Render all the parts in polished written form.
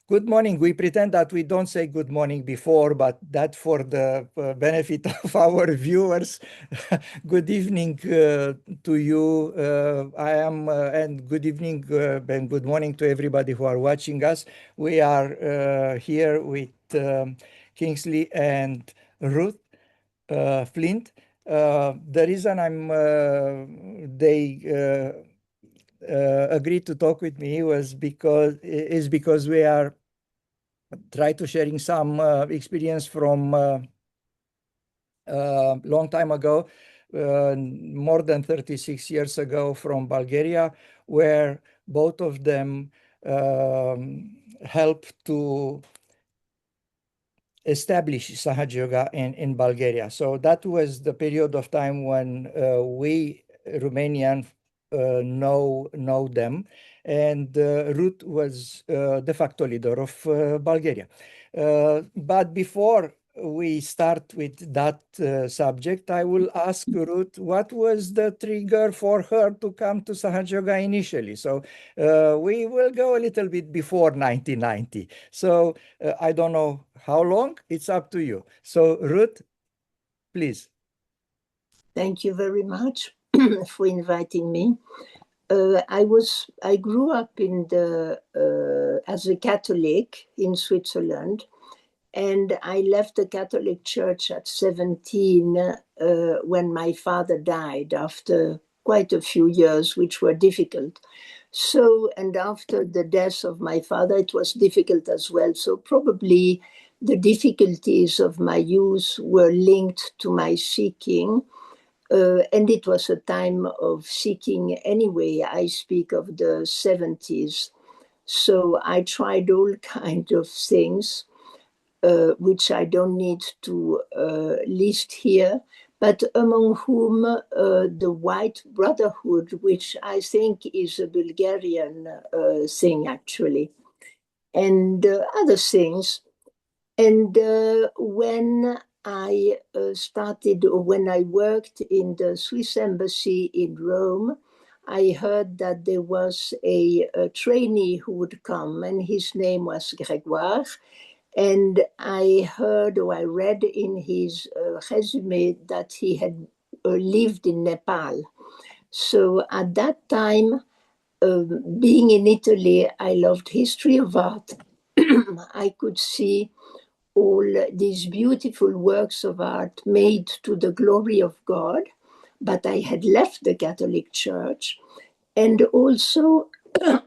Good morning. We pretend that we don't say good morning before, but that for the benefit of our viewers. Good evening to you. And good evening and good morning to everybody who are watching us. We are here with Kingsley and Ruth FLINT. The reason they agreed to talk with me was because we are try to sharing some experience from long time ago, more than 36 years ago, from Bulgaria, where both of them helped to establish Sahaja Yoga in Bulgaria. So that was the period of time when we Romanian know them, and Ruth was de facto leader of Bulgaria. But before we start with that subject, I will ask Ruth, what was the trigger for her to come to Sahaja Yoga initially? So we will go a little bit before 1990. So I don't know how long, it's up to you. So Ruth, please. Thank you very much for inviting me. I grew up as a Catholic in Switzerland, and I left the Catholic Church at 17 when my father died after quite a few years, which were difficult. So, and after the death of my father, it was difficult as well. So probably the difficulties of my youth were linked to my seeking. And it was a time of seeking anyway. I speak of the 70s. So I tried all kinds of things, which I don't need to list here, but among whom the White Brotherhood, which I think is a Bulgarian thing actually, and other things. And when I when I worked in the Swiss embassy in Rome, I heard that there was a trainee who would come, and his name was Grégoire. And I heard, or I read in his resume, that he had lived in Nepal. So at that time, being in Italy, I loved history of art. I could see all these beautiful works of art made to the glory of God, but I had left the Catholic Church. And also, I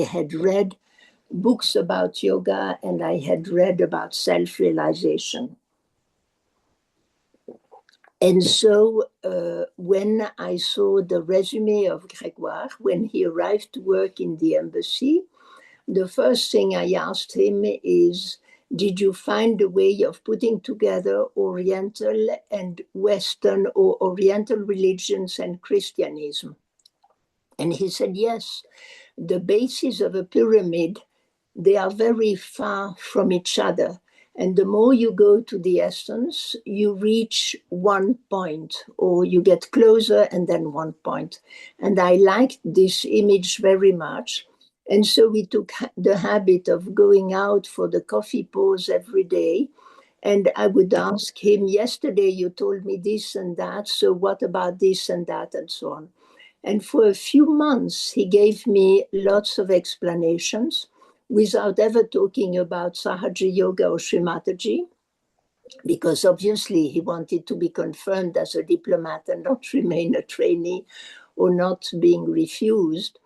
had read books about yoga, and I had read about self-realization. And so when I saw the resume of Grégoire, when he arrived to work in the embassy, the first thing I asked him is, did you find a way of putting together Oriental and Western, or Oriental religions and Christianism? And he said, yes, the basis of a pyramid, they are very far from each other. And the more you go to the essence, you reach one point, or you get closer and then one point. And I liked this image very much. And so we took the habit of going out for the coffee pause every day. And I would ask him, yesterday you told me this and that, so what about this and that, and so on. And for a few months, he gave me lots of explanations without ever talking about Sahaja Yoga or Sri Mataji, because obviously he wanted to be confirmed as a diplomat and not remain a trainee or not being refused.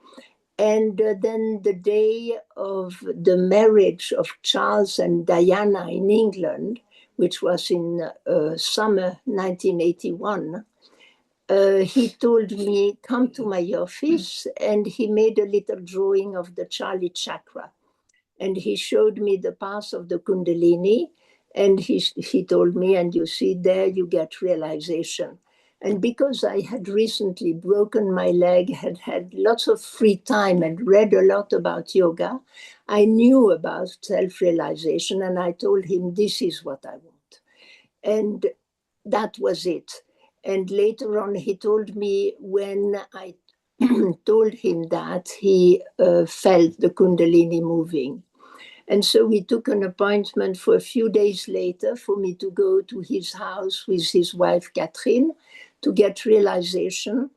And then the day of the marriage of Charles and Diana in England, which was in summer 1981, he told me, come to my office, and he made a little drawing of the Charlie chakra. And he showed me the path of the Kundalini, and he told me, and you see there, you get realization. And because I had recently broken my leg, had lots of free time and read a lot about yoga, I knew about self-realization, and I told him, this is what I want. And that was it. And later on, he told me, when I told him that he felt the Kundalini moving. And so we took an appointment for a few days later for me to go to his house with his wife, Catherine, to get realization.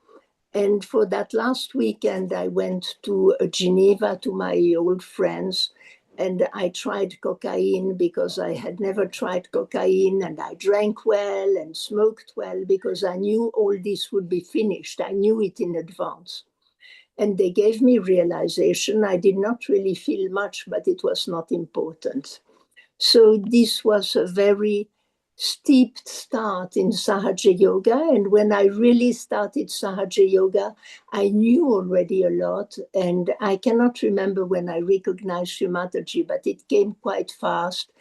And for that last weekend, I went to Geneva to my old friends, and I tried cocaine because I had never tried cocaine, and I drank well and smoked well because I knew all this would be finished. I knew it in advance. And they gave me realization. I did not really feel much, but it was not important. So this was a very steep start in Sahaja Yoga. And when I really started Sahaja Yoga, I knew already a lot. And I cannot remember when I recognized Sri Mataji, but it came quite fast,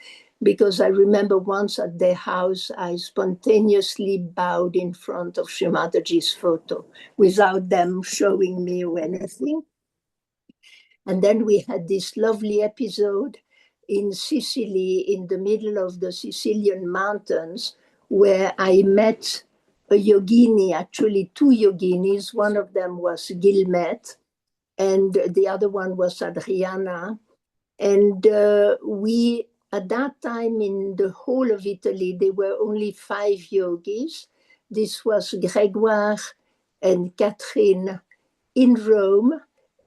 because I remember once at their house, I spontaneously bowed in front of Sri Mataji's photo without them showing me or anything. And then we had this lovely episode in Sicily, in the middle of the Sicilian mountains, where I met a yogini, actually two yoginis. One of them was Gilmet, and the other one was Adriana. And we, at that time, in the whole of Italy, there were only 5 yogis. This was Grégoire and Catherine in Rome,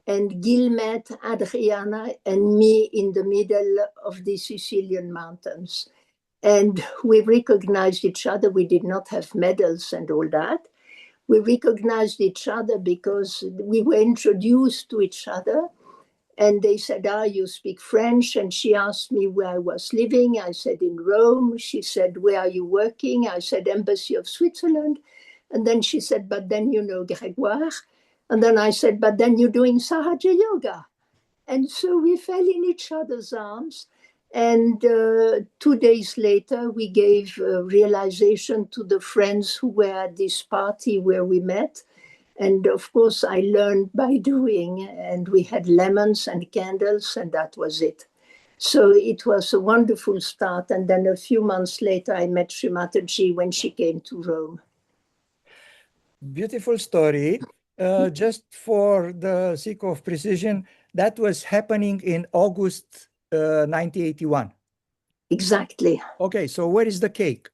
and Gilmet, Adriana, and me in the middle of the Sicilian mountains. And we recognized each other. We did not have medals and all that. We recognized each other because we were introduced to each other. And they said, you speak French? And she asked me where I was living. I said, in Rome. She said, where are you working? I said, Embassy of Switzerland. And then she said, but then you know Grégoire. And then I said, but then you're doing Sahaja Yoga. And so we fell in each other's arms. And 2 days later, we gave realization to the friends who were at this party where we met. And of course, I learned by doing, and we had lemons and candles, and that was it. So it was a wonderful start. And then a few months later, I met Sri Mataji when she came to Rome. Beautiful story. Just for the sake of precision, that was happening in August 1981. Exactly. Okay, so where is the cake?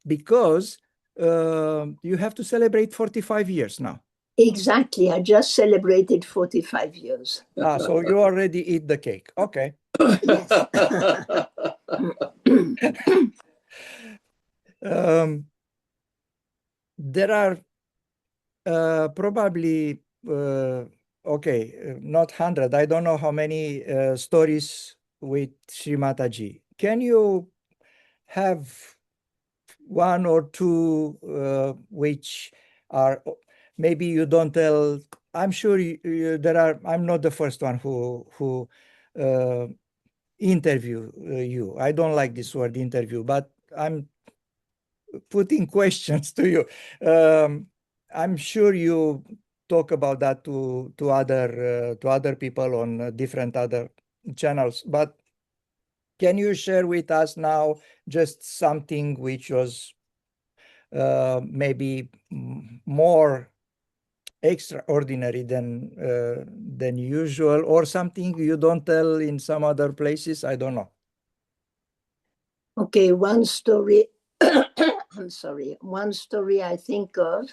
Because you have to celebrate 45 years now. Exactly. I just celebrated 45 years. So you already eat the cake. Okay. Yes. There are probably, not 100. I don't know how many stories with Sri Mataji. Can you have one or two which are, maybe you don't tell? I'm sure there are. I'm not the first one who interview you. I don't like this word interview, but I'm putting questions to you. I'm sure you talk about that to other people on different other channels, but can you share with us now just something which was maybe more extraordinary than usual, or something you don't tell in some other places? I don't know. Okay, one story. I'm sorry. One story I think of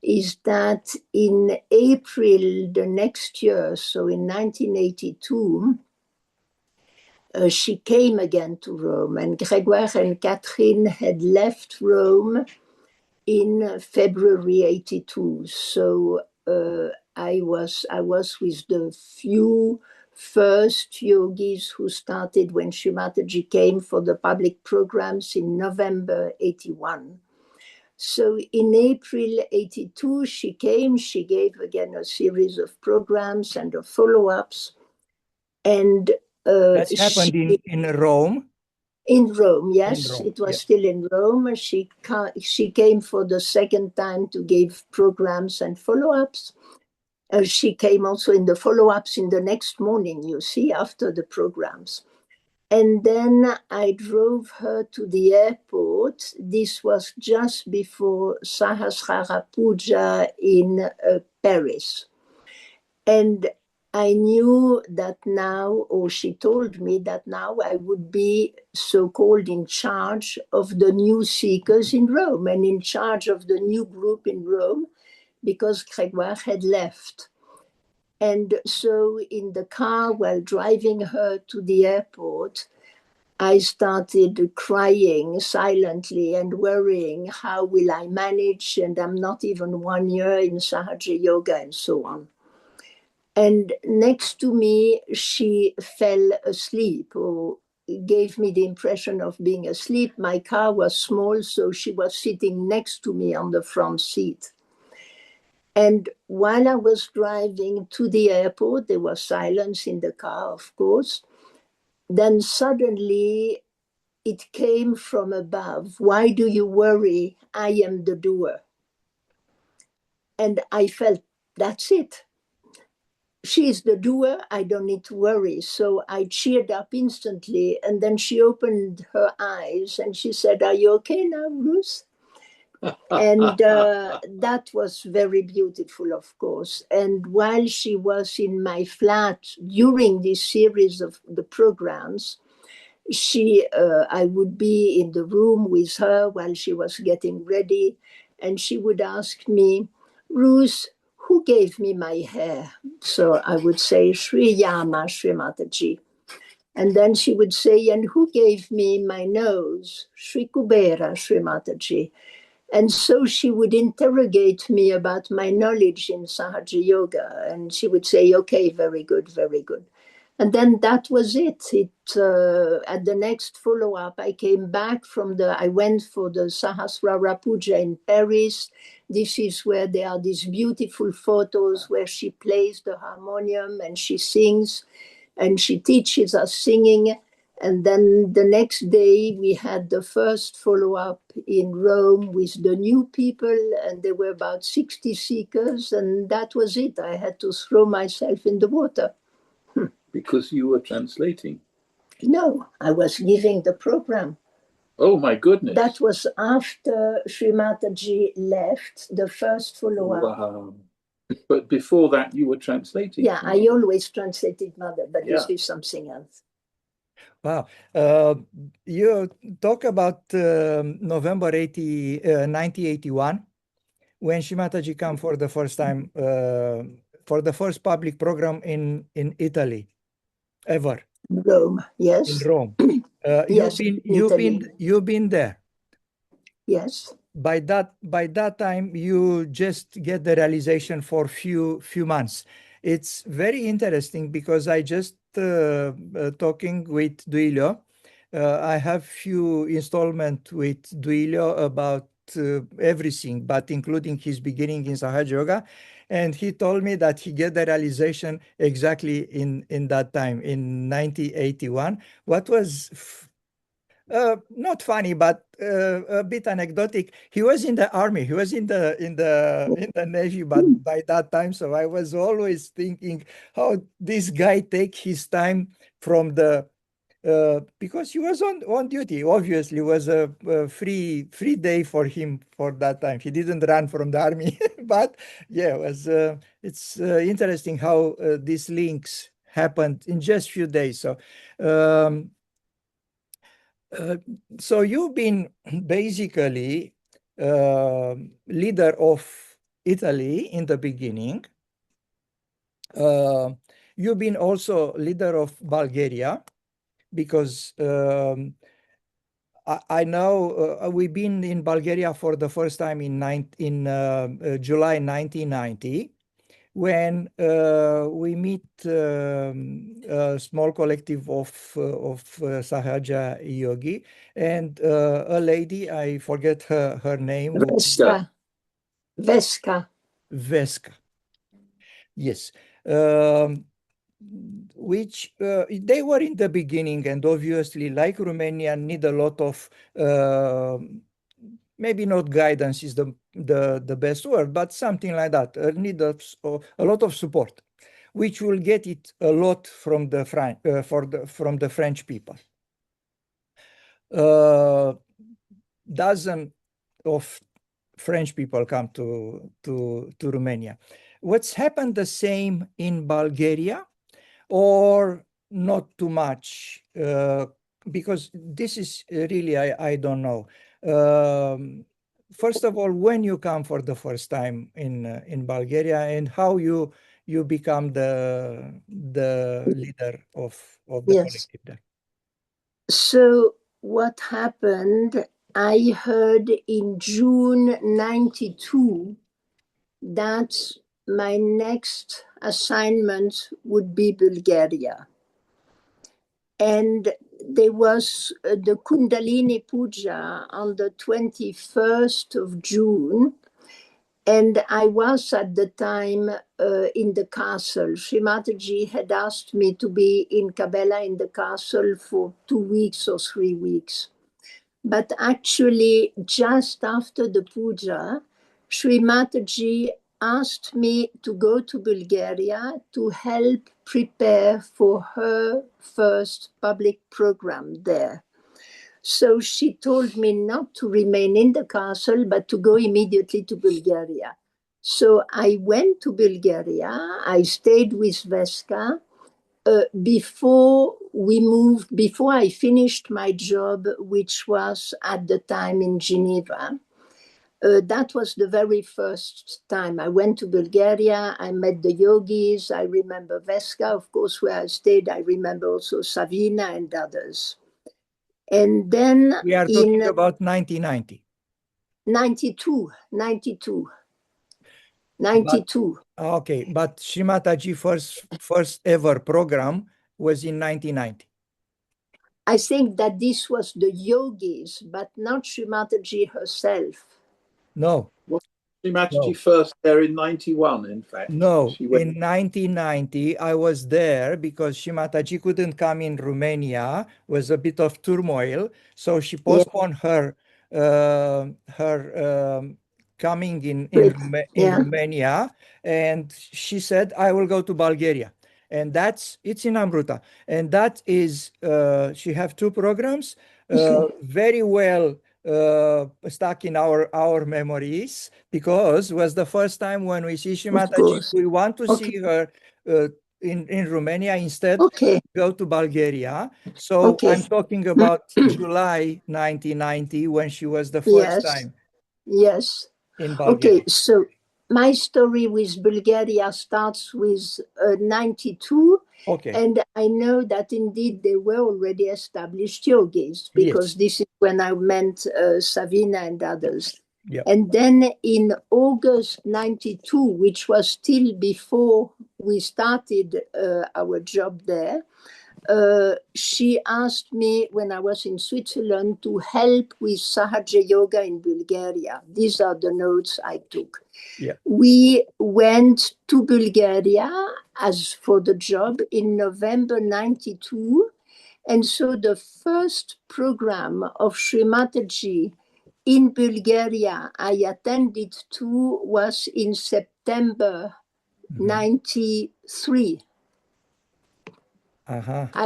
is that in April the next year, so in 1982, she came again to Rome, and Grégoire and Catherine had left Rome in February 82. So I was with the few first yogis who started when Sri Mataji came for the public programs in November 81. So in April 82, she came, she gave again a series of programs and of follow-ups. And that happened in Rome? In Rome, yes. In Rome, it was still in Rome. She came for the second time to give programs and follow-ups. She came also in the follow-ups in the next morning, you see, after the programs. And then I drove her to the airport. This was just before Sahasrara Puja in Paris. And I knew that now, or she told me that now I would be so-called in charge of the new seekers in Rome and in charge of the new group in Rome because Grégoire had left. And so in the car while driving her to the airport, I started crying silently and worrying, how will I manage? And I'm not even 1 year in Sahaja Yoga and so on. And next to me, she fell asleep or gave me the impression of being asleep. My car was small, so she was sitting next to me on the front seat. And while I was driving to the airport, there was silence in the car, of course. Then suddenly it came from above. Why do you worry? I am the doer. And I felt, that's it. She's the doer. I don't need to worry. So I cheered up instantly. And then she opened her eyes and she said, are you okay now, Ruth? And that was very beautiful, of course. And while she was in my flat during this series of the programs, I would be in the room with her while she was getting ready, and she would ask me, Ruth, who gave me my hair? So I would say, Sri Yama, Sri Mataji. And then she would say, and who gave me my nose? Sri Kubera, Sri Mataji. And so she would interrogate me about my knowledge in Sahaja Yoga. And she would say, okay, very good, very good. And then that was it. At the next follow-up, I went for the Sahasrara Puja in Paris. This is where there are these beautiful photos where she plays the harmonium and she sings and she teaches us singing. And then the next day, we had the first follow-up in Rome with the new people, and there were about 60 seekers, and that was it. I had to throw myself in the water. Because you were translating? No, I was giving the program. Oh, my goodness. That was after Sri Mataji left, the first follow-up. Wow. But before that, you were translating? Yeah, I always translated Mother, but this is something else. Wow. You talk about November 1981, when Shimataji came for the first time, for the first public program in Italy, ever. Rome, yes. In Rome. Yes, You've been there. Yes. By that time, you just get the realization for few months. It's very interesting because I just talking with Duilio. I have few installment with Duilio about everything, but including his beginning in Sahaja Yoga. And he told me that he get the realization exactly in that time, in 1981. What was not funny, but a bit anecdotic. He was in the army. He was in the Navy, but by that time, so I was always thinking how this guy take his time from the because he was on duty. Obviously, it was a free day for him for that time. He didn't run from the army, but yeah, it was. It's interesting how these links happened in just few days. So. So you've been basically leader of Italy in the beginning. You've been also leader of Bulgaria because I know we've been in Bulgaria for the first time in July 1990. When we meet a small collective of Sahaja Yogi and a lady, I forget her name. Vesca. Yes. Which they were in the beginning, and obviously, like Romania, need a lot of maybe not guidance is the best word, but something like that. Need a lot of support, which will get it a lot from the from the French people. dozen of French people come to Romania. What's happened the same in Bulgaria, or not too much? Because this is really, I don't know. First of all, when you come for the first time in Bulgaria, and how you become the leader of the Yes. collective there. So what happened, I heard in June 92 that my next assignment would be Bulgaria. And there was the Kundalini Puja on the 21st of June. And I was at the time in the castle. Sri Mataji had asked me to be in Kabela in the castle for 2 weeks or 3 weeks. But actually, just after the puja, Sri Mataji asked me to go to Bulgaria to help prepare for her first public program there. So she told me not to remain in the castle, but to go immediately to Bulgaria. So I went to Bulgaria. I stayed with Veska. Before we moved, before I finished my job, which was at the time in Geneva, that was the very first time I went to Bulgaria. I met the yogis. I remember Veska, of course, where I stayed. I remember also Savina and others. And then We are talking about 1990. 92. Okay, but Sri Mataji first ever program was in 1990. I think that this was the yogis, but not Sri Mataji herself. No. Sri Mataji first there in 91, in fact. No, She went... in 1990, I was there because Sri Mataji couldn't come in Romania, was a bit of turmoil, so she postponed her coming in Romania, and she said, I will go to Bulgaria. And it's in Amruta. And that is, she have 2 programs, very well stuck in our memories, because it was the first time when we see Sri Mataji, we want to see her in Romania, instead go to Bulgaria. So I'm talking about July 1990, when she was the first time in Bulgaria. Okay, so my story with Bulgaria starts with 92. And I know that indeed they were already established yogis, because this is when I met Savina and others. And then in August 92, which was still before we started our job there, she asked me when I was in Switzerland to help with Sahaja Yoga in Bulgaria. These are the notes I took. We went to Bulgaria as for the job in November 92. And so the first program of Sri Mataji in Bulgaria I attended to was in September 93.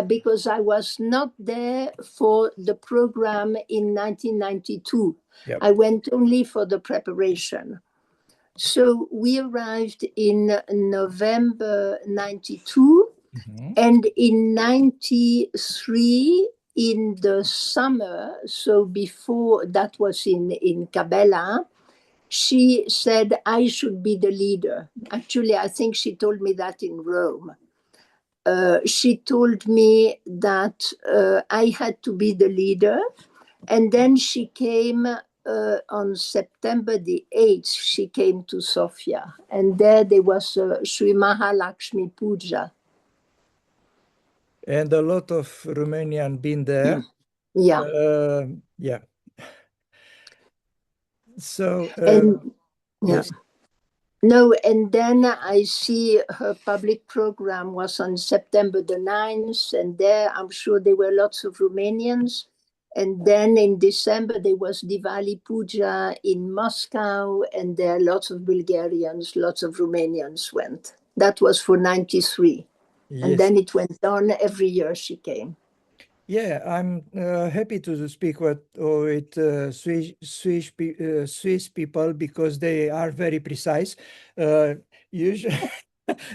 Because I was not there for the program in 1992. I went only for the preparation. So we arrived in November 92, and in 93, in the summer, so before that was in Kabela, she said I should be the leader. Actually, I think she told me that in Rome. She told me that I had to be the leader, and then she came on September the 8th, she came to Sofia, and there was Sri Mahalakshmi Puja. And a lot of Romanian been there. So, yes. No, and then I see her public program was on September the 9th, and there I'm sure there were lots of Romanians. And then in December, there was Diwali Puja in Moscow, and there are lots of Bulgarians, lots of Romanians went. That was for 93. And then it went on every year she came. Yeah, I'm happy to speak with Swiss people because they are very precise. Usually,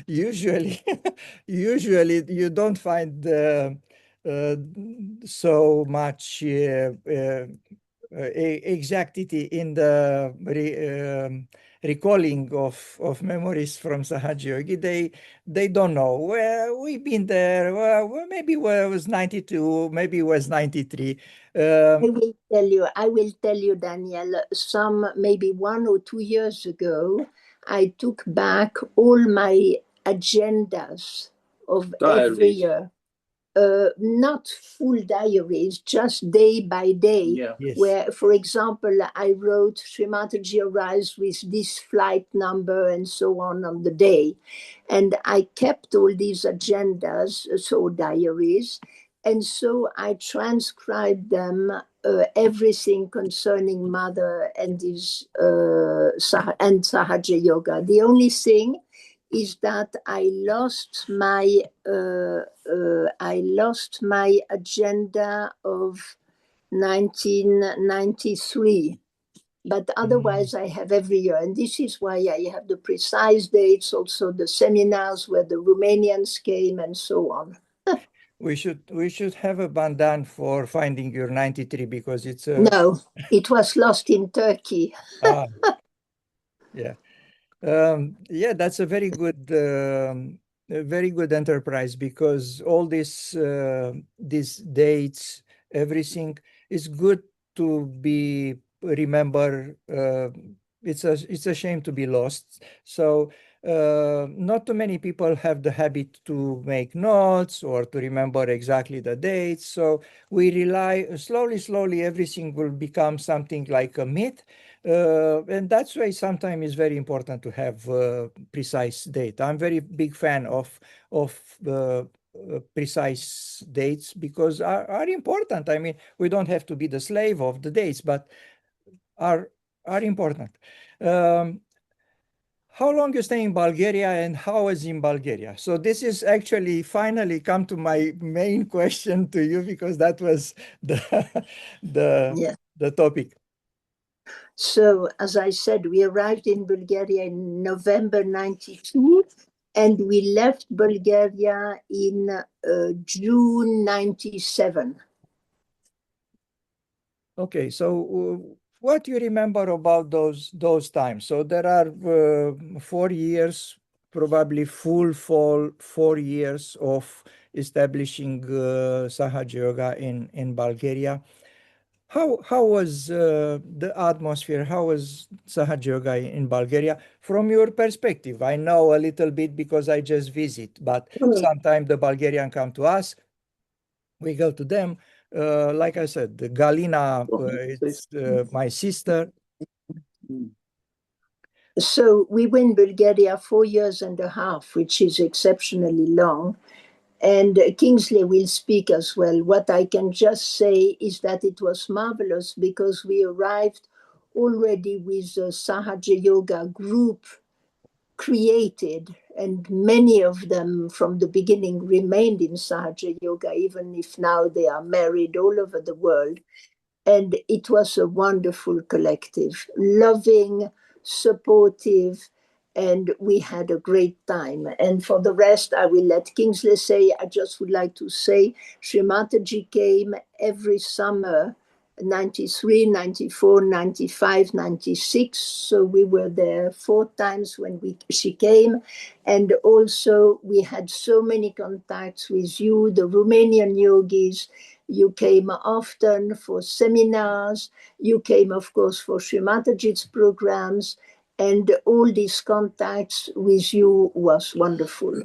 usually, usually you don't find uh, so much exactity in the recalling of memories from Sahaja Yogi. They don't know. Well, we've been there. Well, maybe it was 92, maybe it was 93. I will tell you, Daniel, maybe 1 or 2 years ago, I took back all my agendas of every Diaries. year. Not full diaries, just day by day, Yeah. Yes. where, for example, I wrote Srimataji arrives with this flight number and so on the day. And I kept all these agendas, so diaries. And so I transcribed them, everything concerning mother and and Sahaja Yoga. The only thing is that I lost my agenda of 1993. But otherwise, I have every year. And this is why I have the precise dates, also the seminars where the Romanians came and so on. We should have a bandan for finding your 93 because it's a No, it was lost in Turkey. yeah. Yeah, that's a very good enterprise because all these dates, everything is good to be remember. It's a shame to be lost. So not too many people have the habit to make notes or to remember exactly the dates. So we rely slowly, everything will become something like a myth. And that's why sometimes it's very important to have precise date. I'm very big fan of precise dates because are important. I mean, we don't have to be the slave of the dates, but are important. How long you stay in Bulgaria and how is in Bulgaria? So this is actually finally come to my main question to you because that was the Yeah. the topic. So, as I said, we arrived in Bulgaria in November 92, and we left Bulgaria in June 97. Okay, so what do you remember about those times? So there are 4 years, probably full 4 years of establishing Sahaja Yoga in Bulgaria. How was the atmosphere? How was Sahaja Yoga in Bulgaria from your perspective? I know a little bit because I just visit, but sometimes the Bulgarian come to us, we go to them. Like I said, the Galina, it's my sister. So we were in Bulgaria 4 years and a half, which is exceptionally long. And Kingsley will speak as well. What I can just say is that it was marvelous because we arrived already with a Sahaja Yoga group created, and many of them from the beginning remained in Sahaja Yoga, even if now they are married all over the world. And it was a wonderful collective, loving, supportive, and we had a great time. And for the rest, I will let Kingsley say. I just would like to say Srimataji came every summer, 93, 94, 95, 96. So we were there 4 times when she came. And also we had so many contacts with you, the Romanian yogis. You came often for seminars. You came, of course, for Srimataji's programs. And all these contacts with you was wonderful.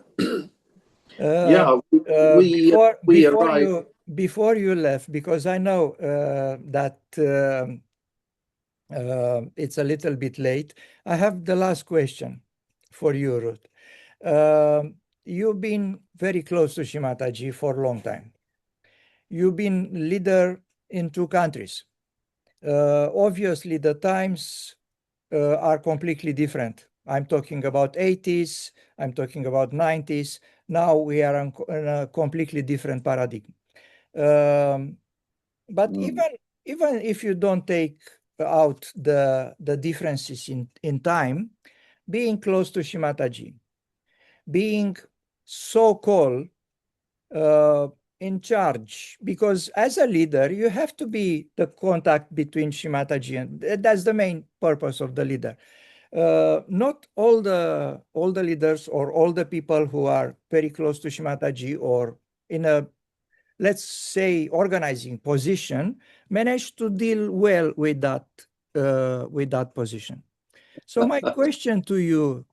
Yeah, we arrived. Before you left, because I know that it's a little bit late, I have the last question for you, Ruth. You've been very close to Shimataji for a long time. You've been leader in 2 countries. Obviously, the times are completely different. I'm talking about 80s, I'm talking about 90s. Now we are in a completely different paradigm. But even if you don't take out the differences in time, being close to Shimataji, being so-called in charge, because as a leader, you have to be the contact between Shimataji, and that's the main purpose of the leader. Not all the leaders or all the people who are very close to Shimataji or in a, let's say, organizing position manage to deal well with that position. So my question to you,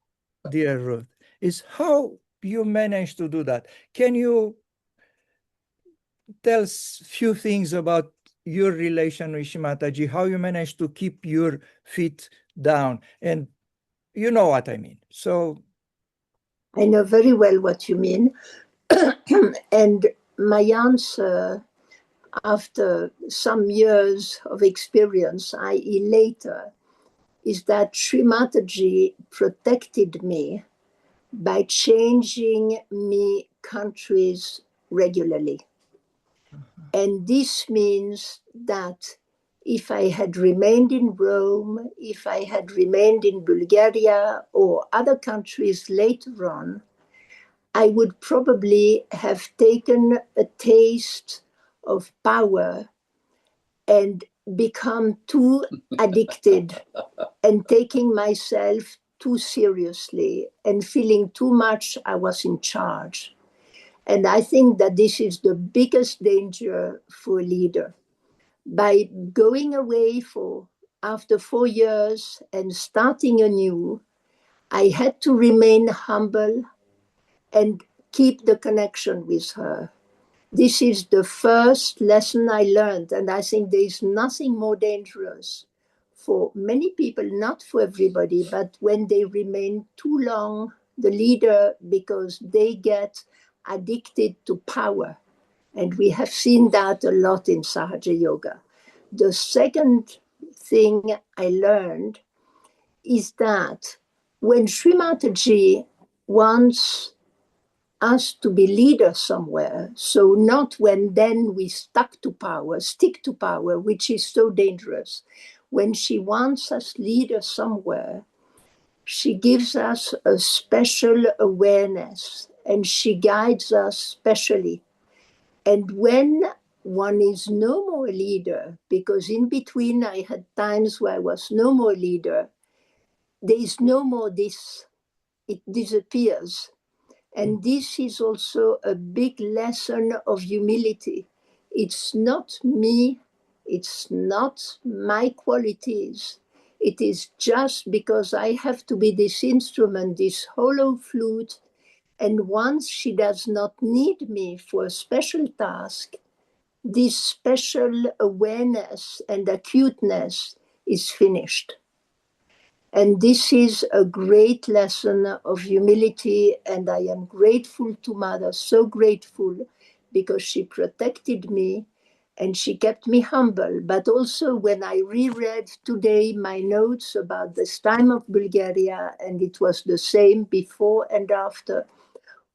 dear Ruth, is how you manage to do that? Can you tell us a few things about your relation with Shimataji, how you manage to keep your feet down? And you know what I mean. So I know very well what you mean. And my answer, after some years of experience, i.e. later, is that Sri Mataji protected me by changing me countries regularly. And this means that if I had remained in Rome, if I had remained in Bulgaria or other countries later on, I would probably have taken a taste of power and become too addicted and taking myself too seriously and feeling too much I was in charge. And I think that this is the biggest danger for a leader. By going away after 4 years and starting anew, I had to remain humble and keep the connection with her. This is the first lesson I learned, and I think there is nothing more dangerous for many people, not for everybody, but when they remain too long the leader because they get addicted to power. And we have seen that a lot in Sahaja Yoga. The second thing I learned is that when Sri Mataji wants us to be leaders somewhere, so not when then we stick to power, which is so dangerous. When she wants us leaders somewhere, she gives us a special awareness and she guides us specially. And when one is no more leader, because in between I had times where I was no more leader, there is no more this, it disappears. And this is also a big lesson of humility. It's not me, it's not my qualities. It is just because I have to be this instrument, this hollow flute. And once she does not need me for a special task, this special awareness and acuteness is finished. And this is a great lesson of humility, and I am grateful to Mother, so grateful, because she protected me and she kept me humble. But also when I reread today my notes about this time of Bulgaria, and it was the same before and after,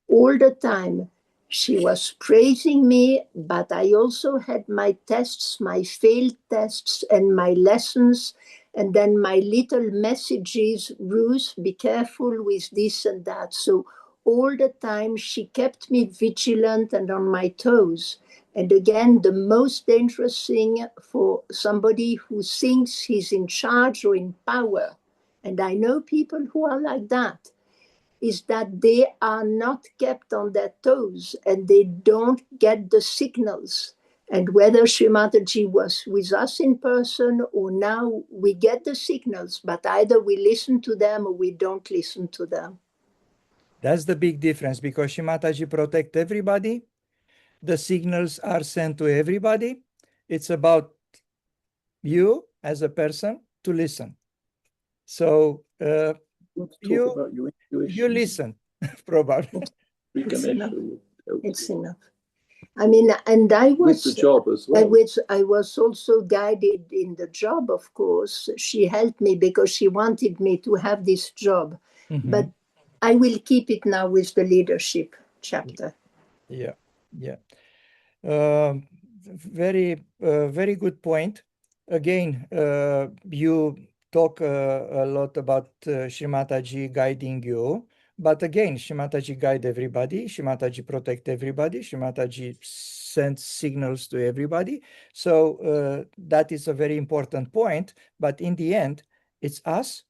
all the time she was praising me, but I also had my tests, my failed tests and my lessons, and then my little messages, Ruth, be careful with this and that. So all the time she kept me vigilant and on my toes. And again, the most dangerous thing for somebody who thinks he's in charge or in power, and I know people who are like that, is that they are not kept on their toes and they don't get the signals. And whether Sri Mataji was with us in person or now, we get the signals, but either we listen to them or we don't listen to them. that's the big difference, because Shimataji protect everybody. The signals are sent to everybody. It's about you as a person to listen. So Let's talk you about your intuition. listen, probably. It's enough. I mean, and I was with the job as well. I was also guided in the job, of course. She helped me because she wanted me to have this job. Mhm. But I will keep it now with the leadership chapter. Yeah, yeah. Very good point. Again, you talk a lot about Shrimataji guiding you, but again, Shrimataji guide everybody, Shrimataji protect everybody, Shrimataji sends signals to everybody. So that is a very important point. But in the end, it's us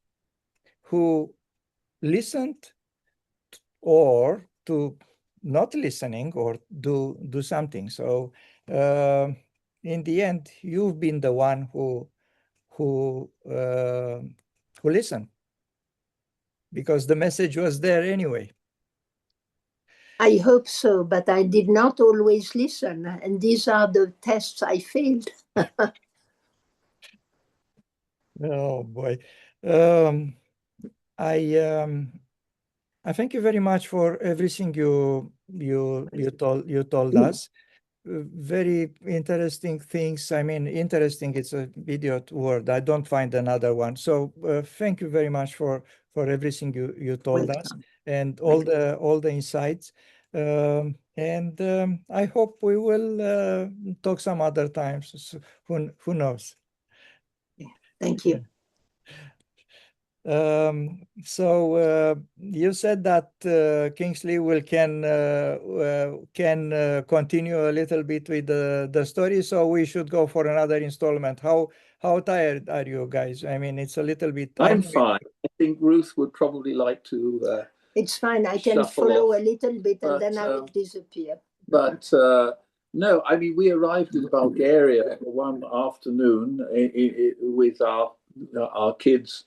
who listened or to not listening or do something. So in the end, you've been the one who listened, because the message was there anyway. I hope so, but I did not always listen, and these are the tests I failed. Oh boy. I thank you very much for everything you told us. Very interesting things. I mean, interesting, it's a idiot word. I don't find another one. So thank you very much for everything you told us and all the insights. I hope we will talk some other times. So who knows? Thank you. So you said that Kingsley can continue a little bit with the story, so we should go for another installment. How tired are you guys? I mean, it's a little bit. I'm fine. I think Ruth would probably like to. It's fine. I can follow off, a little bit, and then I will disappear. But no, I mean, we arrived in Bulgaria one afternoon with our kids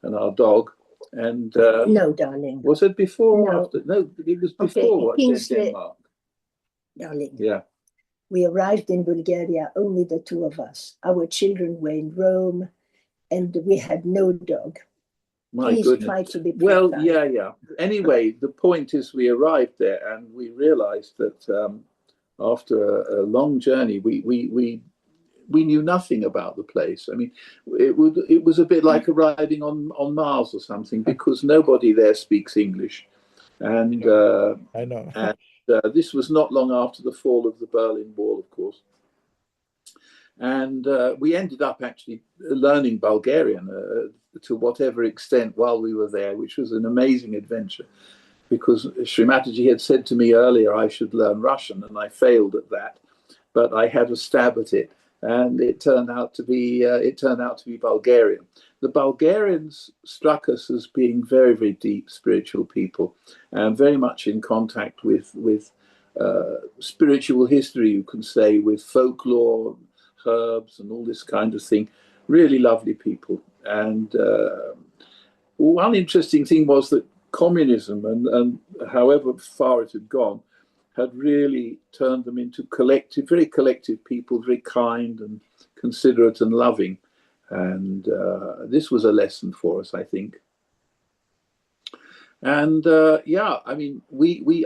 and our dog. And no, darling. Was it before or after? No, it was before Denmark. Darling. Yeah. We arrived in Bulgaria, only the two of us. Our children were in Rome, and we had no dog. My Please goodness. try to be precise. Well, yeah. Anyway, the point is we arrived there and we realized that after a long journey, we knew nothing about the place. I mean, it was a bit like arriving on Mars or something, because nobody there speaks English. And I know. And this was not long after the fall of the Berlin Wall, of course. And we ended up actually learning Bulgarian to whatever extent while we were there, which was an amazing adventure, because Srimataji had said to me earlier I should learn Russian, and I failed at that, but I had a stab at it, and it turned out to be Bulgarian. The Bulgarians struck us as being very, very deep spiritual people, and very much in contact with spiritual history, you can say, with folklore, herbs, and all this kind of thing. Really lovely people. And one interesting thing was that communism, and however far it had gone, had really turned them into very collective people, very kind and considerate and loving. And this was a lesson for us, I think. And I mean,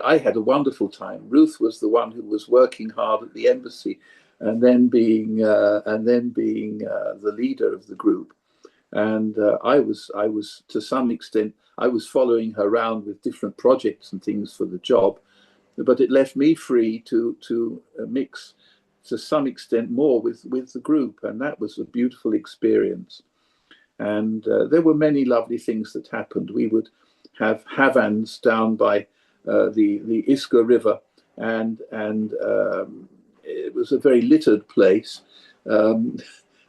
I had a wonderful time. Ruth was the one who was working hard at the embassy, and then being the leader of the group. And I was to some extent, I was following her around with different projects and things for the job, but it left me free to mix to some extent more with the group, and that was a beautiful experience. And there were many lovely things that happened. We would have havans down by the Iska River, and it was a very littered place.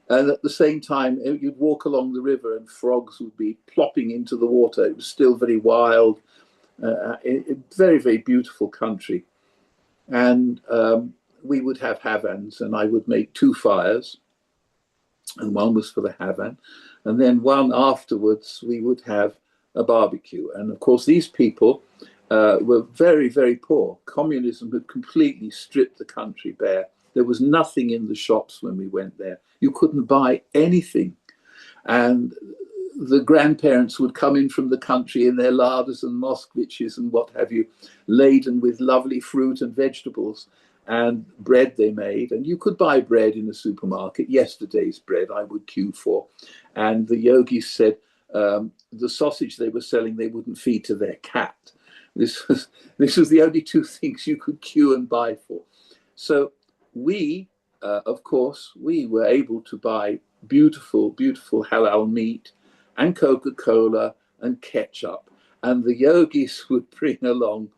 And at the same time, you'd walk along the river and frogs would be plopping into the water. It was still very wild, very, very beautiful country. And we would have havans, and I would make 2 fires, and one was for the havan. And then one afterwards, we would have a barbecue. And of course, these people were very, very poor. Communism had completely stripped the country bare. There was nothing in the shops when we went there. You couldn't buy anything. And the grandparents would come in from the country in their larders and moskviches and what have you, laden with lovely fruit and vegetables and bread they made. And you could buy bread in a supermarket. Yesterday's bread I would queue for. And the yogis said the sausage they were selling they wouldn't feed to their cat. This was the only 2 things you could queue and buy for. So we, of course, we were able to buy beautiful, beautiful halal meat and Coca-Cola and ketchup. And the yogis would bring along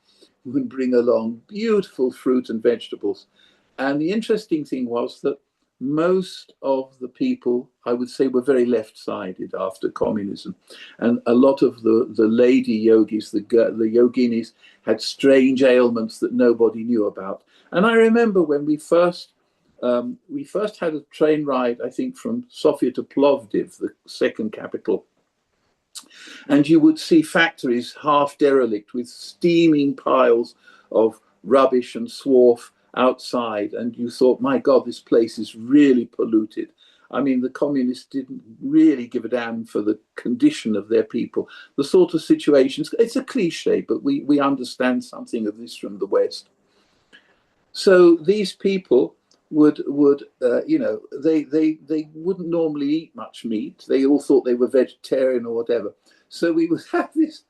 beautiful fruit and vegetables. And the interesting thing was that most of the people, I would say, were very left-sided after communism. And a lot of the lady yogis, the yoginis, had strange ailments that nobody knew about. And I remember when we first had a train ride, I think, from Sofia to Plovdiv, the second capital. And you would see factories half derelict with steaming piles of rubbish and swarf outside. And you thought, my God, this place is really polluted. I mean, the communists didn't really give a damn for the condition of their people. The sort of situations, it's a cliche, but we understand something of this from the West. So these people would they wouldn't normally eat much meat. They all thought they were vegetarian or whatever. So we would have this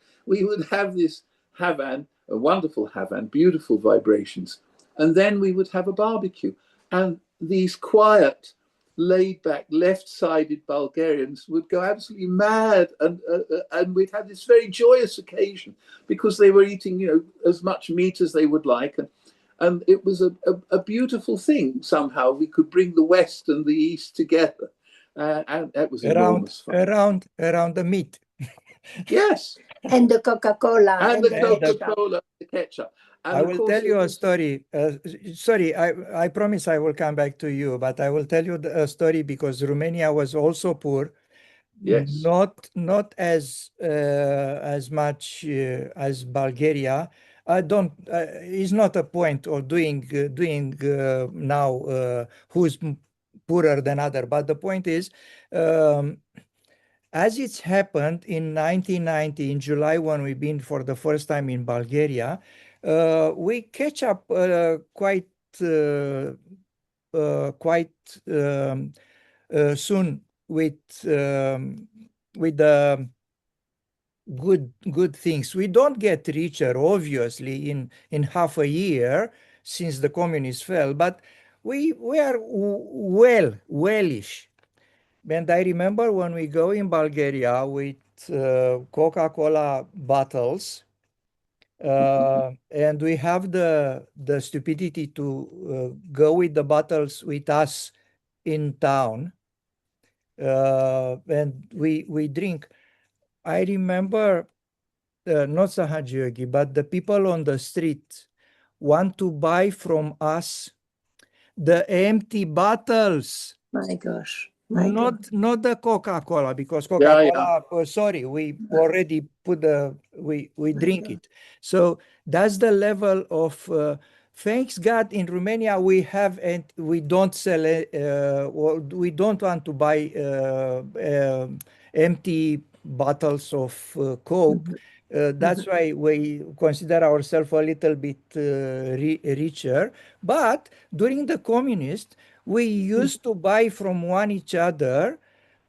havan, a wonderful havan, beautiful vibrations, and then we would have a barbecue. And these quiet, laid-back, left-sided Bulgarians would go absolutely mad, and we'd have this very joyous occasion because they were eating, as much meat as they would like, and it was a beautiful thing. Somehow we could bring the West and the East together, and that was enormous fun. Around the meat. Yes. And the Coca-Cola. And the Coca-Cola, the ketchup. And I will tell you a story. Sorry, I promise I will come back to you, but I will tell you a story because Romania was also poor. Yes. Not as much as Bulgaria. I don't. It's not a point of doing now who's poorer than other. But the point is, as it's happened in 1990 in July when we've been for the first time in Bulgaria, we catch up quite soon with the good things. We don't get richer, obviously, in half a year since the communists fell, but we are wellish. And I remember when we go in Bulgaria with Coca-Cola bottles, and we have the stupidity to go with the bottles with us in town, and we drink. I remember not Sahaja Yogi, but the people on the street want to buy from us the empty bottles. My gosh. Not the Coca-Cola, because Coca-Cola, Yeah. sorry, we already put we drink it. So that's the level of thanks God in Romania we have, and we don't sell or we don't want to buy empty bottles of Coke. That's why we consider ourselves a little bit richer. But during the communists, we used to buy from one each other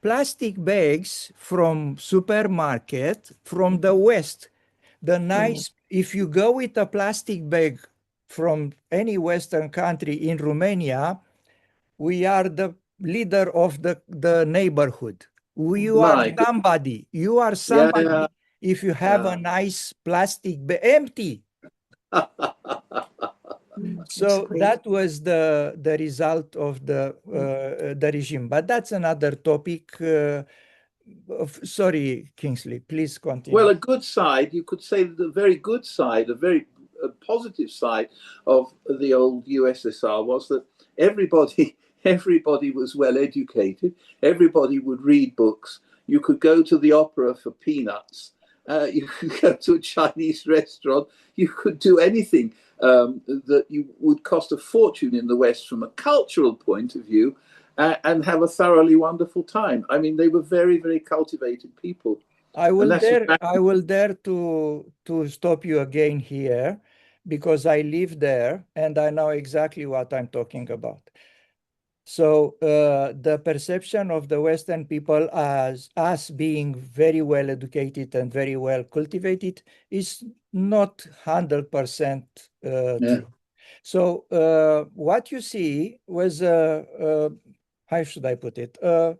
plastic bags from supermarket from the West. The nice, if you go with a plastic bag from any Western country in Romania, we are the leader of the neighborhood. You are somebody. You are somebody if you have a nice plastic bag, empty. So that was the result of the regime. But that's another topic. Sorry, Kingsley, please continue. Well, a good side, you could say the very good side, a very positive side of the old USSR was that everybody was well educated. Everybody would read books. You could go to the opera for peanuts. You could go to a Chinese restaurant. You could do anything that you would cost a fortune in the West from a cultural point of view, and have a thoroughly wonderful time. I mean, they were very, very cultivated people. I will dare to stop you again here, because I live there and I know exactly what I'm talking about. So the perception of the Western people as us being very well educated and very well cultivated is not 100% true. So what you see was how should I put it? A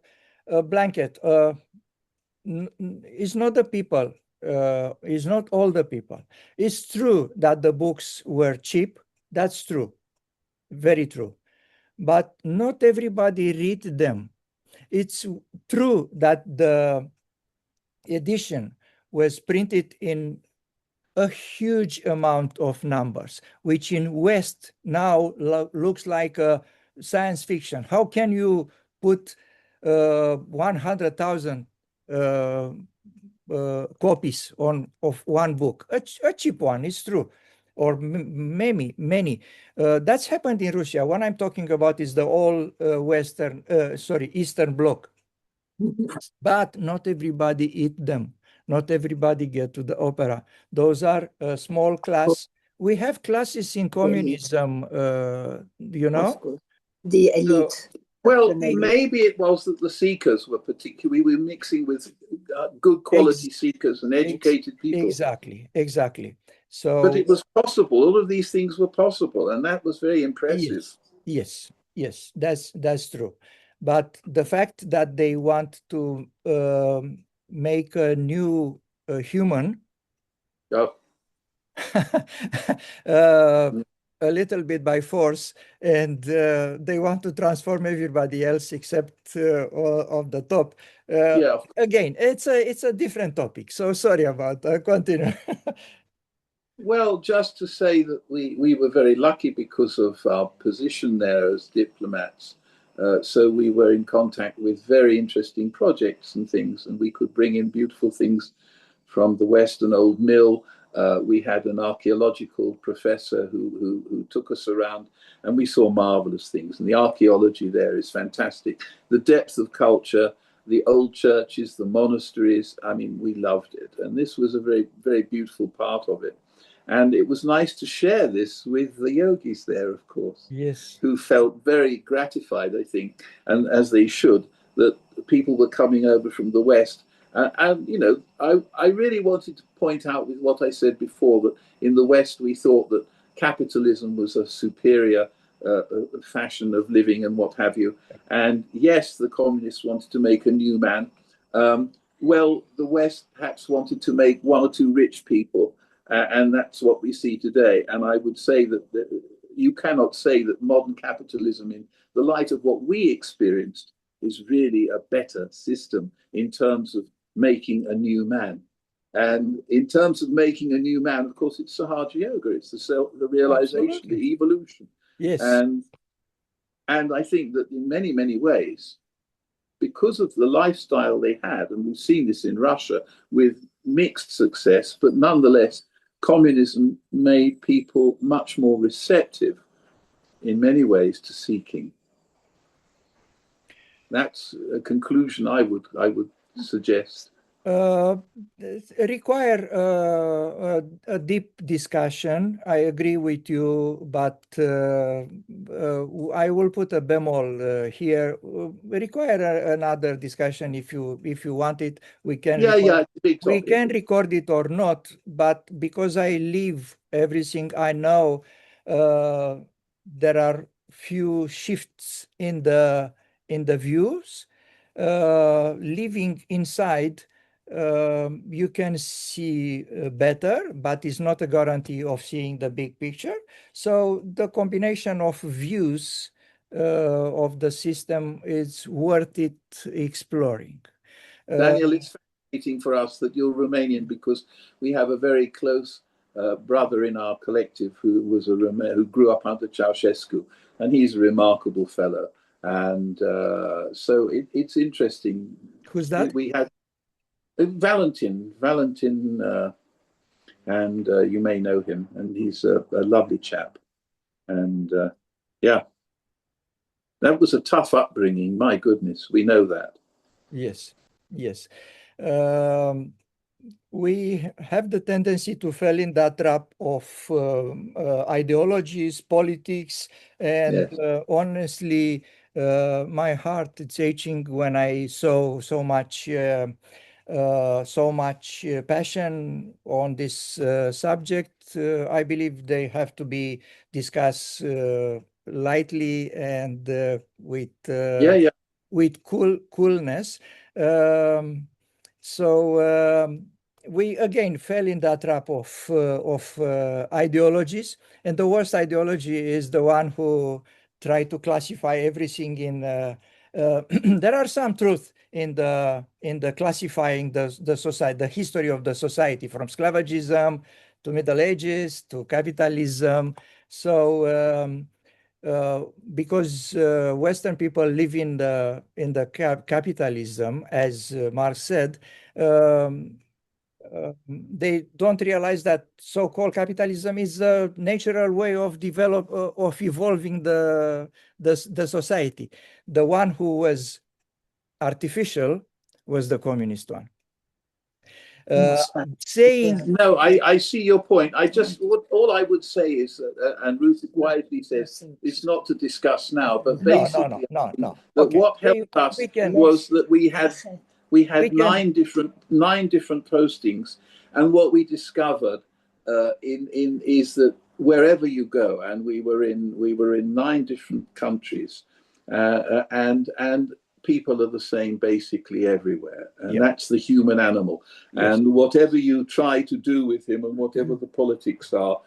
blanket. It's not the people. It's not all the people. It's true that the books were cheap. That's true. Very true. But not everybody read them. It's true that the edition was printed in a huge amount of numbers, which in West now looks like a science fiction. How can you put 100,000 copies of one book? A cheap one, it's true, or many. That's happened in Russia. What I'm talking about is the all Eastern Bloc. But not everybody eat them. Not everybody get to the opera. Those are a small class. We have classes in communism, you know. The elite. Well, maybe it was that the seekers were particularly, we were mixing with good quality seekers and educated people. Exactly. So, but it was possible. All of these things were possible, and that was very impressive. Yes, that's true. But the fact that they want to make a new human, a little bit by force, and they want to transform everybody else except of the top. Again, it's a different topic. So sorry about that. Continue. Well, just to say that we were very lucky because of our position there as diplomats. So we were in contact with very interesting projects and things, and we could bring in beautiful things from the Western Old Mill. We had an archaeological professor who took us around, and we saw marvelous things. And the archaeology there is fantastic. The depth of culture, the old churches, the monasteries, I mean, we loved it. And this was a very, very beautiful part of it. And it was nice to share this with the yogis there, of course. Yes. Who felt very gratified, I think, and as they should, that people were coming over from the West. And you know, I really wanted to point out with what I said before, that in the West we thought that capitalism was a superior fashion of living and what have you. And yes, the communists wanted to make a new man. Well, the West perhaps wanted to make one or two rich people. And that's what we see today. And I would say that you cannot say that modern capitalism, in the light of what we experienced, is really a better system in terms of making a new man. And in terms of making a new man, of course, it's Sahaja Yoga. It's the realization, Absolutely. The evolution. Yes. And I think that in many, many ways, because of the lifestyle they had, and we've seen this in Russia with mixed success, but nonetheless, communism made people much more receptive in many ways to seeking. That's a conclusion I would suggest. Require a deep discussion. I agree with you, but I will put a bemol here. Require another discussion if you want it. We can we can record it or not. But because I live everything I know, there are few shifts in the views. Living inside. You can see better, but it's not a guarantee of seeing the big picture. So the combination of views of the system is worth it exploring. Daniel, it's fascinating for us that you're Romanian, because we have a very close brother in our collective who was who grew up under Ceausescu, and he's a remarkable fellow. And so it's interesting. Who's that? We had Valentin, and you may know him, and he's a lovely chap. And yeah, that was a tough upbringing. My goodness, we know that. Yes. We have the tendency to fall in that trap of ideologies, politics, and honestly, my heart is aching when I saw so much so much passion on this subject. I believe they have to be discussed lightly and Yeah, yeah. with coolness. So we again fell in that trap of ideologies, and the worst ideology is the one who try to classify everything in. There are some truth in the classifying the society, the history of the society, from sclavagism to Middle Ages to capitalism. So because Western people live in the capitalism, as Marx said, they don't realize that so-called capitalism is a natural way of evolving the society. The one who was artificial was the communist one. Saying no, I see your point. I just all I would say is, and Ruth wisely says, it's not to discuss now, but basically, no. that Okay. what helped us was that we had nine different postings, and what we discovered is that wherever you go, and we were in 9 different countries, and people are the same basically everywhere, and that's the human animal. Yes. And whatever you try to do with him, and whatever the politics are,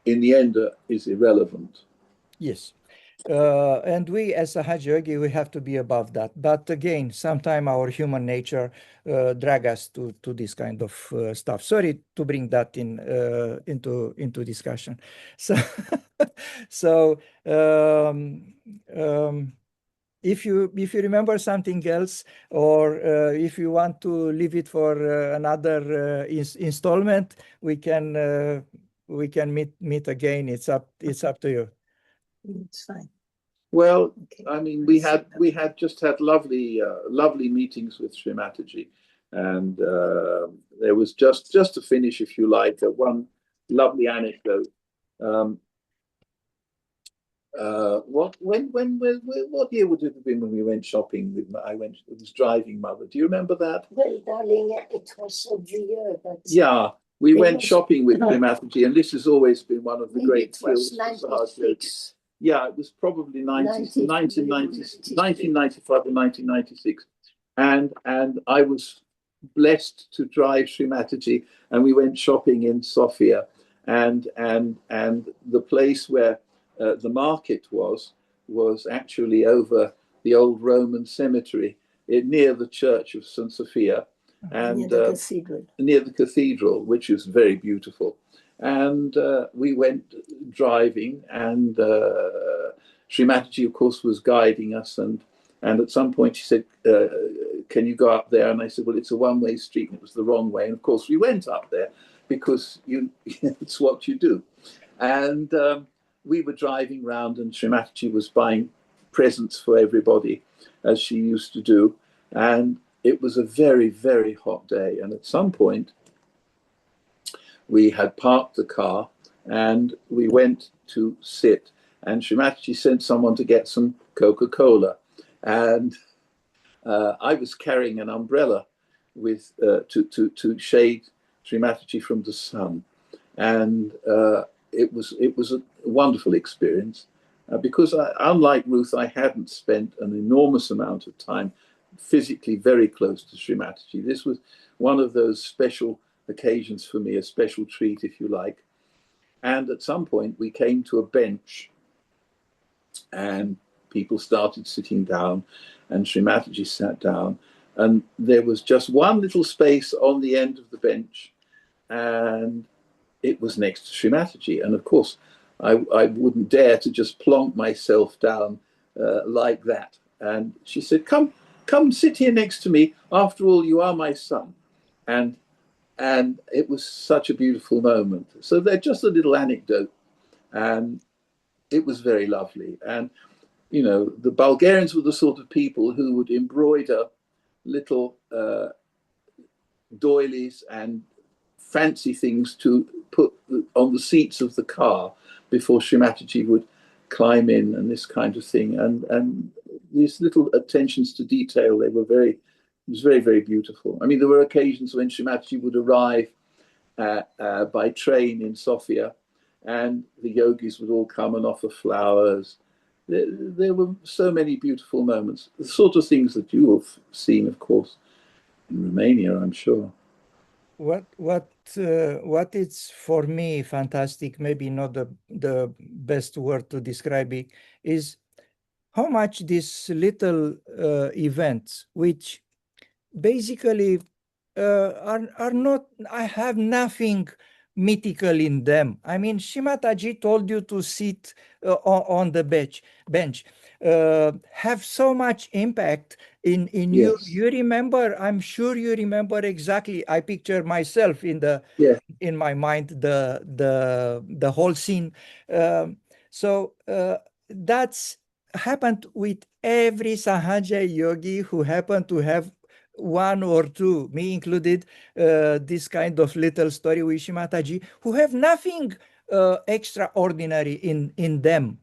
in the end is irrelevant. Yes. And we, as Sahaja Yogi, we have to be above that. But again, sometimes our human nature drag us to this kind of stuff. Sorry to bring that into discussion. So, so if you remember something else, or if you want to leave it for another installment, we can meet again. It's up to you. It's fine. Well, okay. I mean, we had just had lovely meetings with Sri Mataji, and there was just to finish, if you like, one lovely anecdote. What year would it have been when we went shopping? It was driving Mother. Do you remember that? Well, darling, it was every year. Yeah, we went shopping with Sri Mataji, and this has always been one of the great thrills for Sahaja Yoga. Yeah, it was probably 1995 or 1996. And I was blessed to drive Sri Mataji, and we went shopping in Sofia. And the place where the market was actually over the old Roman cemetery near the church of St. Sophia. And near the cathedral, which is very beautiful. And we went driving, and Sri Mataji, of course, was guiding us. And at some point she said, can you go up there? And I said, well, it's a one-way street, and it was the wrong way. And of course, we went up there because it's what you do. And we were driving round, and Sri Mataji was buying presents for everybody, as she used to do. And it was a very, very hot day. And at some point, we had parked the car, and we went to sit. And Sri Mataji sent someone to get some Coca-Cola. And I was carrying an umbrella with to shade Sri Mataji from the sun. And it was a wonderful experience because unlike Ruth, I hadn't spent an enormous amount of time physically very close to Sri Mataji. This was one of those special occasions for me, a special treat, if you like. And at some point we came to a bench, and people started sitting down, and Sri Mataji sat down, and there was just one little space on the end of the bench, and it was next to Sri Mataji. And of course, I wouldn't dare to just plonk myself down like that. And she said, come sit here next to me. After all, you are my son. And it was such a beautiful moment. So they're just a little anecdote. And it was very lovely. And, you know, the Bulgarians were the sort of people who would embroider little doilies and fancy things to put on the seats of the car before Sri Mataji would climb in, and this kind of thing. And these little attentions to detail, they were very, It was very, very beautiful. I mean, there were occasions when Shimataji would arrive by train in Sofia, and the yogis would all come and offer flowers. There were so many beautiful moments, the sort of things that you have seen, of course, in Romania, I'm sure. What is for me fantastic, maybe not the best word to describe it, is how much these little events, which basically are not, I have nothing mythical in them. I mean, Shimataji told you to sit on the bench, have so much impact in you. Yes. You remember, I'm sure you remember exactly. I picture myself in my mind the whole scene. So that's happened with every Sahaja yogi who happened to have one or two, me included, this kind of little story with Shimataji, who have nothing extraordinary in them,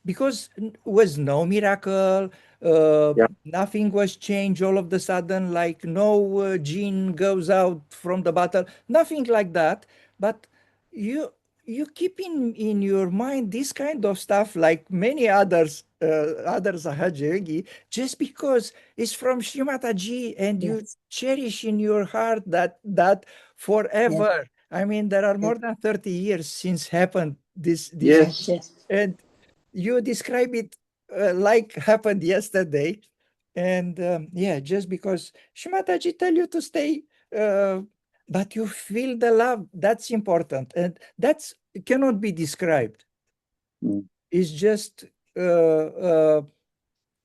because was no miracle, Yeah. nothing was changed all of the sudden, like no gene goes out from the bottle, nothing like that. But you keep in your mind this kind of stuff, like many others, other Sahaja Yogi, just because it's from Shrimataji, and you Yes. cherish in your heart that forever. I mean, there are more than 30 years since happened this Yes. Yes. and you describe it like happened yesterday. And yeah, just because Shrimataji tell you to stay, uh, but you feel the love, that's important, and that's cannot be described. Mm. It's just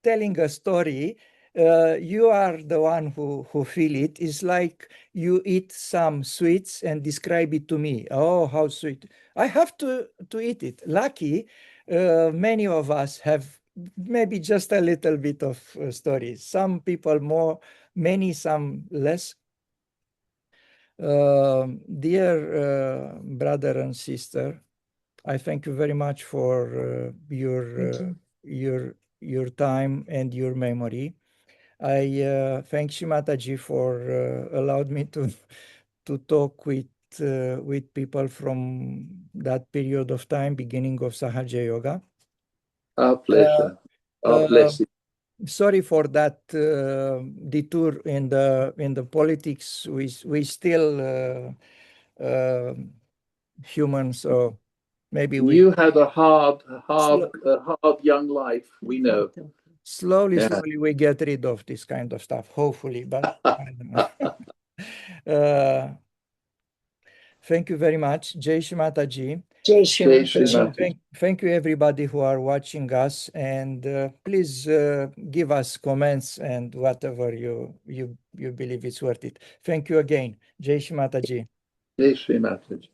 telling a story. You are the one who feel it. It's like you eat some sweets and describe it to me. Oh, how sweet! I have to eat it. Lucky, many of us have maybe just a little bit of stories. Some people more, many, some less. Dear brother and sister, I thank you very much for your time and your memory. I thank Shimataji for allowed me to talk with people from that period of time, beginning of Sahaja Yoga. Our pleasure. Our Uh, blessing. Sorry for that detour in the politics. We still human, so maybe we You had a hard, sl- young life. We know. slowly, Yeah. slowly we get rid of this kind of stuff, hopefully. But I don't know. Thank you very much, Jai Shimataji. Jai Jai Shri Thank you, everybody who are watching us, and please give us comments and whatever you believe is worth it. Thank you again, Jai Shimataji. Jai Shri Mataji.